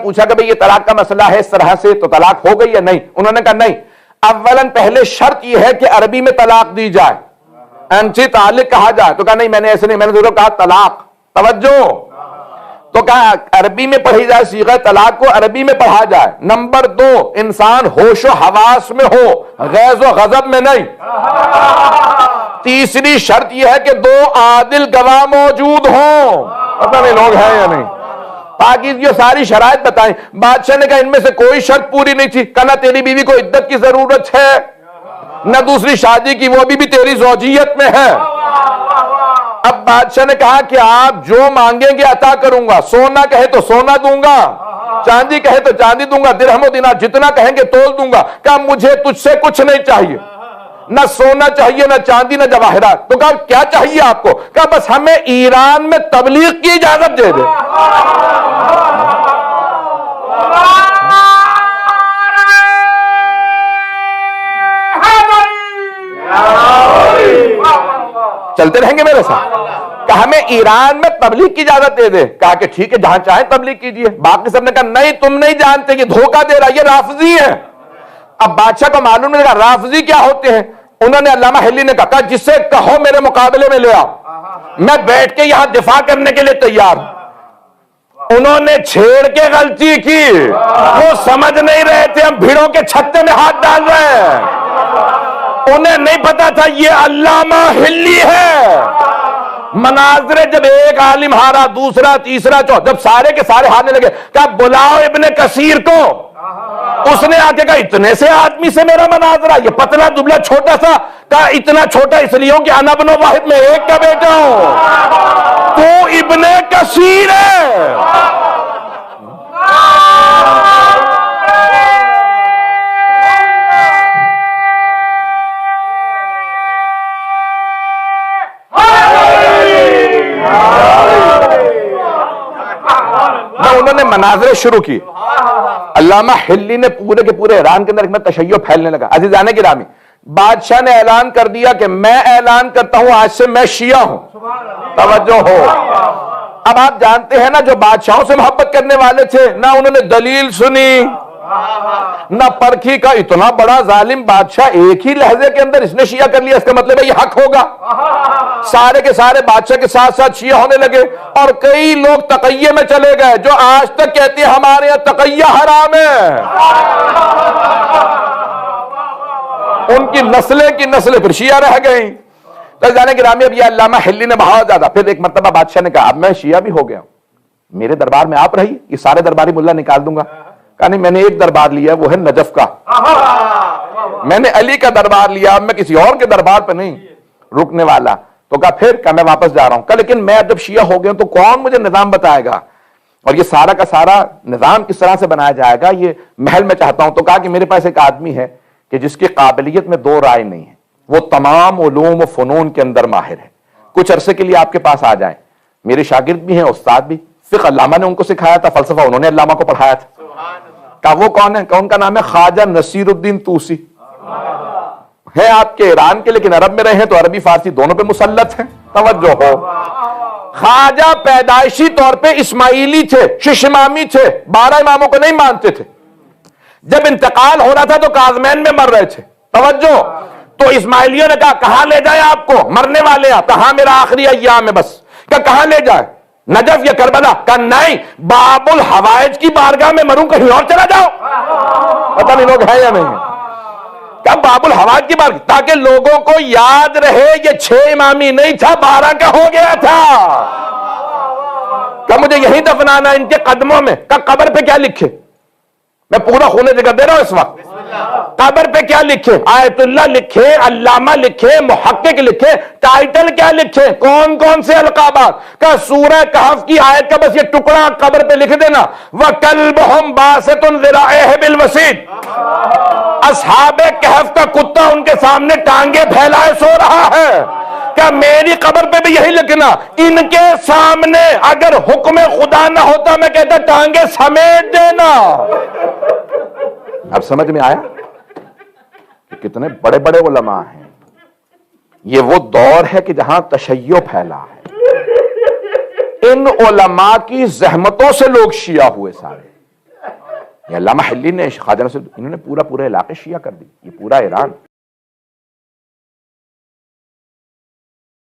پوچھا کہ بھئی یہ طلاق کا مسئلہ ہے اس طرح سے تو طلاق ہو گئی یا نہیں؟ انہوں نے کہا نہیں، اولاً پہلے شرط یہ ہے کہ عربی میں طلاق دی جائے، انچی طالق کہا جائے. تو کہا نہیں میں نے ایسے نہیں، میں نے ضرور کہا طلاق. توجہ، تو کہا عربی میں پڑھی جائے، صیغہ طلاق کو عربی میں پڑھا جائے. نمبر 2، انسان ہوش و حواس میں ہو، غیظ و غضب میں نہیں. تیسری شرط یہ ہے کہ 2 عادل گواہ موجود ہوں. پتہ نہیں لوگ ہیں یا نہیں. تاکہ یہ ساری شرائط بتائیں. بادشاہ نے کہا ان میں سے کوئی شرط پوری نہیں تھی. کہا نہ تیری بیوی کو عدت کی ضرورت ہے، نہ دوسری شادی کی، وہ بھی تیری زوجیت میں ہے. اب بادشاہ نے کہا کہ آپ جو مانگیں گے عطا کروں گا. سونا کہے تو سونا دوں گا، چاندی کہے تو چاندی دوں گا، درہم و دینار جتنا کہیں گے تول دوں گا. کہا مجھے تجھ سے کچھ نہیں چاہیے، نہ سونا چاہیے، نہ چاندی، نہ جواہرات. تو کہا کیا چاہیے آپ کو؟ کہا بس ہمیں ایران میں تبلیغ کی اجازت دے دے. چلتے رہیں گے میرے ساتھ. کہ ہمیں ایران میں تبلیغ کی اجازت دے دے. کہا کہ ٹھیک ہے جہاں چاہیں تبلیغ کیجئے. باقی سب نے کہا نہیں تم نہیں جانتے، یہ دھوکہ دے رہا، یہ رافضی ہے. اب بادشاہ کو معلوم نہیں لگا رافضی کیا ہوتے ہیں. انہوں نے علامہ حلی نے کہا جس سے کہو میرے مقابلے میں لے آؤ، میں بیٹھ کے یہاں دفاع کرنے کے لیے تیار. انہوں نے چھیڑ کے غلطی کی، وہ سمجھ نہیں رہے تھے ہم بھیڑوں کے چھتے میں ہاتھ ڈال رہے ہیں. انہیں نہیں پتا تھا یہ علامہ حلی ہے. مناظرے جب ایک عالم ہارا، دوسرا، تیسرا، چوتھا، جب سارے کے سارے ہارنے لگے کہا بلاؤ ابن کثیر کو. اس نے آ کے کہا اتنے سے آدمی سے میرا مناظرہ، یہ پتلا دبلا چھوٹا سا. کہا اتنا چھوٹا اس لیے ہوں کہ انا ابن واحد میں ایک کا بیٹا ہوں، تو ابن کثیر ہے. انہوں نے مناظرے شروع کی. علامہ حلی نے پورے کے پورے ایران کے اندر ایک تشیع پھیلنے لگا. عزیزان گرامی، بادشاہ نے اعلان کر دیا کہ میں اعلان کرتا ہوں آج سے میں شیعہ ہوں. توجہ ہو. اب آپ جانتے ہیں نا جو بادشاہوں سے محبت کرنے والے تھے، نہ انہوں نے دلیل سنی نہ پرکھی. کا اتنا بڑا ظالم بادشاہ ایک ہی لہجے کے اندر اس نے شیعہ کر لیا، اس کا مطلب ہے یہ حق ہوگا. سارے کے سارے بادشاہ کے ساتھ ساتھ شیعہ ہونے لگے. اور کئی لوگ تقیہ میں چلے گئے جو آج تک کہتے ہیں ہمارے یہاں تقیہ حرام ہے. ان کی نسلیں پھر شیعہ رہ گئیں. تو جانے گرامی اب یہ علامہ حلی نے بہت زیادہ. پھر ایک مرتبہ بادشاہ نے کہا اب میں شیعہ بھی ہو گیا ہوں، میرے دربار میں آپ رہی، یہ سارے درباری ملا نکال دوں گا. کہا نہیں میں نے ایک دربار لیا وہ ہے نجف کا، میں نے علی کا دربار لیا، میں کسی اور کے دربار پہ نہیں رکنے والا. تو کہا پھر میں واپس جا رہا ہوں. کہا لیکن میں جب شیعہ ہو گیا ہوں تو کون مجھے نظام بتائے گا، اور یہ سارا کا سارا نظام کس طرح سے بنایا جائے گا، یہ محل میں چاہتا ہوں. تو کہا کہ میرے پاس ایک آدمی ہے کہ جس کی قابلیت میں 2 رائے نہیں ہے، وہ تمام علوم و فنون کے اندر ماہر ہے. کچھ عرصے کے لیے آپ کے پاس آ جائیں. میرے شاگرد بھی ہیں، استاد بھی. فقہ علامہ نے ان کو سکھایا تھا، فلسفہ انہوں نے علامہ کو پڑھایا تھا. کہا وہ کون ہے؟ کہ ان کا نام ہے خواجہ نصیر الدین طوسی. ہے آپ کے ایران کے لیکن عرب میں رہے ہیں تو عربی فارسی دونوں پہ مسلط ہیں. توجہ ہو. خواجہ پیدائشی طور پہ اسماعیلی تھے، ششمامی تھے، 12 اماموں کو نہیں مانتے تھے. جب انتقال ہو رہا تھا تو کاظمین میں مر رہے تھے. توجہ. تو اسماعیلیوں نے کہا کہاں لے جائے آپ کو، مرنے والے آپ. کہاں میرا آخری ایام ہے بس. کہاں لے جائے، نجف یا کربلا؟ کہا نہیں، باب الحوائج کی بارگاہ میں مروں، کہیں اور چلا جاؤ. پتہ نہیں لوگ ہیں یا نہیں. کہا باب الحوائج کی بارگاہ، تاکہ لوگوں کو یاد رہے یہ 6 امامی نہیں تھا، 12 کا ہو گیا تھا. کہ مجھے یہی دفنانا ان کے قدموں میں. کہ قبر پہ کیا لکھے؟ میں پورا خون ذکر دے رہا ہوں اس وقت. قبر پہ کیا لکھے؟ آیت اللہ لکھے، علامہ لکھے، محقق لکھے. ٹائٹل کیا لکھے؟ کون کون سے القابات؟ کہ سورہ کہف کی آیت کا بس یہ ٹکڑا قبر پہ لکھ دینا، وَكَلْبُهُمْ بَاسِطٌ ذِرَاعِهِ بِالْوَسِيدِ. اصحاب کہف کا کتا ان کے سامنے ٹانگیں پھیلائے سو رہا ہے. کہ میری قبر پہ بھی یہی لکھنا. ان کے سامنے اگر حکم خدا نہ ہوتا میں کہتا ٹانگیں سمیٹ دینا. اب سمجھ میں آیا کہ کتنے بڑے بڑے علماء ہیں. یہ وہ دور ہے کہ جہاں تشیع پھیلا ہے. ان علماء کی زحمتوں سے لوگ شیعہ ہوئے سارے. یہ علامہ حلی نے، خواجہ نصر، انہوں نے پورا علاقے شیعہ کر دی، یہ پورا ایران